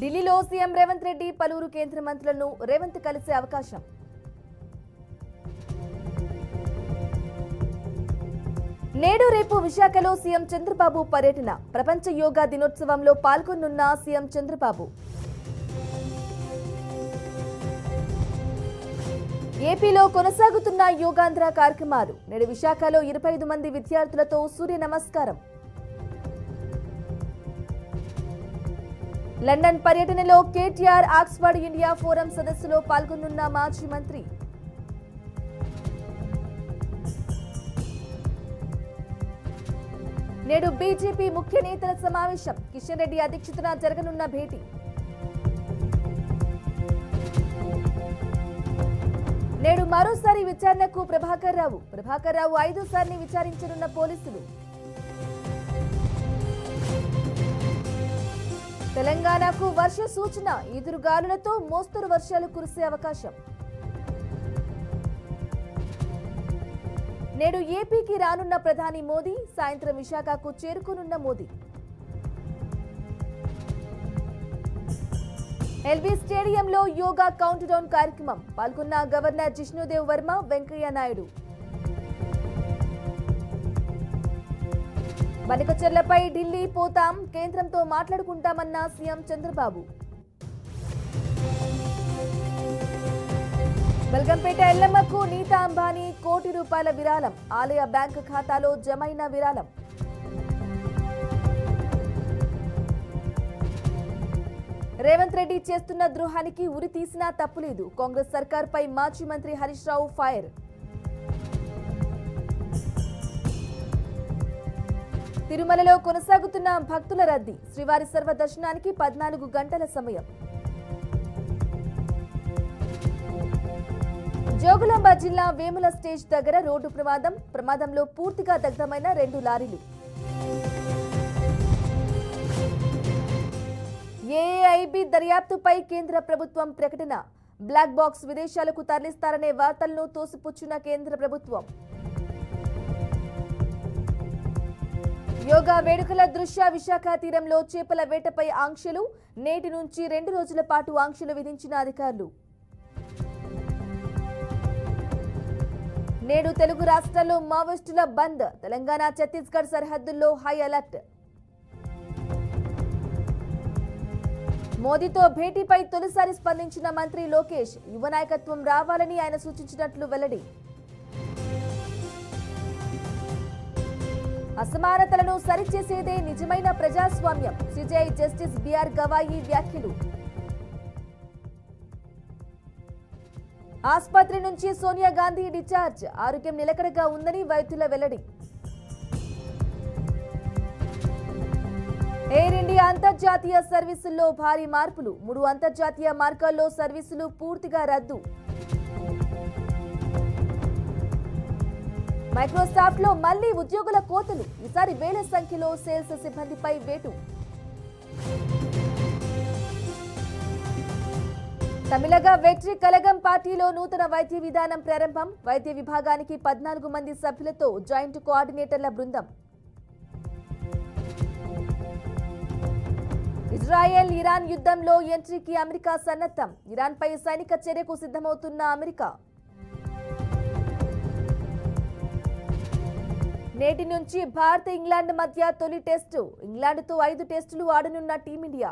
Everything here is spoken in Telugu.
ఢిల్లీలో సీఎం రేవంత్ రెడ్డి పలువురు కేంద్ర మంత్రులను రేవంత్ కలిసే అవకాశం. నేడు రేపు విశాఖలో సీఎం చంద్రబాబు పర్యటన. ప్రపంచ యోగా దినోత్సవంలో పాల్గొనున్న సీఎం చంద్రబాబు. ఏపీలో కొనసాగుతున్న యోగాంధ్ర కార్యక్రమాలు. నేడు విశాఖలో 25 మంది విద్యార్థులతో సూర్య నమస్కారం. లండన్ పర్యటనలో కేటీఆర్ ఆక్స్ఫర్డ్ ఇండియా ఫోరం సదస్సులో పాల్గొనున్న మాజీ మంత్రి. నేడు బీజేపీ ముఖ్య నేతల సమావేశం. కిషన్ రెడ్డి అధ్యక్షతన జరగనున్న భేటీ. నేడు మరోసారి విచారణకు ప్రభాకర్ రావు 5సార్లు విచారించనున్న పోలీసులు. తెలంగాణకు వర్ష సూచన. ఈదురుగాలులతో మోస్తరు వర్షాలు కురిసే అవకాశం. నేడు ఏపీకి రానున్న ప్రధాని మోదీ. సాయంత్రం విశాఖకు చేరుకోనున్న మోదీ. ఎల్బీ స్టేడియంలో యోగా కౌంట్ డౌన్ కార్యక్రమం. పాల్గొన్న గవర్నర్ జిష్ణుదేవ్ వర్మ, వెంకయ్య నాయుడు. బనకచెర్లపై ఢిల్లీ పోతాం, కేంద్రంతో మాట్లాడుకుంటామన్న సీఎం చంద్రబాబు. బల్గంపేట ఎల్లమ్మకు నీతా అంబానీ ₹1 కోటి విరాళం. ఆలయ బ్యాంకు ఖాతాలో జమైన విరాళం. రేవంత్ రెడ్డి చేస్తున్న ద్రోహానికి ఉరి తీసినా తప్పులేదు. కాంగ్రెస్ సర్కార్పై మాజీ మంత్రి హరీష్ రావు ఫైర్. తిరుమలలో కొనసాగుతున్న భక్తుల రద్దీ. శ్రీవారి సర్వదర్శనానికి 14 గంటల సమయం. జోగులాంబ జిల్లా వేముల స్టేజ్ దగ్గర రోడ్డు ప్రమాదంలో పూర్తిగా దగ్ధమైన 2 లారీలు. ఏఐబీ దర్యాప్తుపై కేంద్ర ప్రభుత్వం ప్రకటన. బ్లాక్ బాక్స్ విదేశాలకు తరలిస్తారనే వార్తలను తోసిపుచ్చిన కేంద్ర ప్రభుత్వం. యోగా వేడుకల దృశ్య. విశాఖ తీరంలో చేపల వేటపై ఆంక్షలు. నేటి నుంచి 2 రోజుల పాటు ఆంక్షలు విధించిన అధికారులు. నేడు తెలుగు రాష్ట్రాల్లో మావోయిస్టుల బంద్. తెలంగాణ ఛత్తీస్గఢ్ సరిహద్దుల్లో హై అలర్ట్. మోదీతో భేటీపై తొలిసారి స్పందించిన మంత్రి లోకేష్. యువ నాయకత్వం రావాలని ఆయన సూచించినట్లు వెల్లడి. అసమానతలను సరిచేసేదే నిజమైన ప్రజాస్వామ్యం. సిజేఐ జస్టిస్ బిఆర్ గవాయి వ్యాఖ్యలు. ఆసుపత్రి నుంచి సోనియా గాంధీ డిశ్చార్జ్. ఆరోగ్యం నిలకడగా ఉందని వైద్యుల వెల్లడి. ఎయిర్ ఇండియా అంతర్జాతీయ సర్వీసుల్లో భారీ మార్పులు. 3 అంతర్జాతీయ మార్గాల్లో సర్వీసులు పూర్తిగా రద్దు. మైక్రోసాఫ్ట్ లో మళ్లీ ఉద్యోగుల కోతలు. ఈసారి వేల సంఖ్యలో సేల్స్ సిబ్బందిపై వేటు. తమిళగా వెట్రి కలగం పార్టీలో నూతన వైద్య విధానం ప్రారంభం. వైద్య విభాగానికి 14 మంది సభ్యులతో జాయింట్ కోఆర్డినేటర్ల బృందం. ఇజ్రాయెల్ ఇరాన్ యుద్ధంలో ఎంట్రీకి అమెరికా సన్నద్ధం. ఇరాన్పై సైనిక చర్యకు సిద్ధమవుతున్న అమెరికా. నేటి నుంచి భారత్ ఇంగ్లాండ్ మధ్య తొలి టెస్టు. ఇంగ్లాండ్తో 5 టెస్టులు ఆడనున్న టీమిండియా.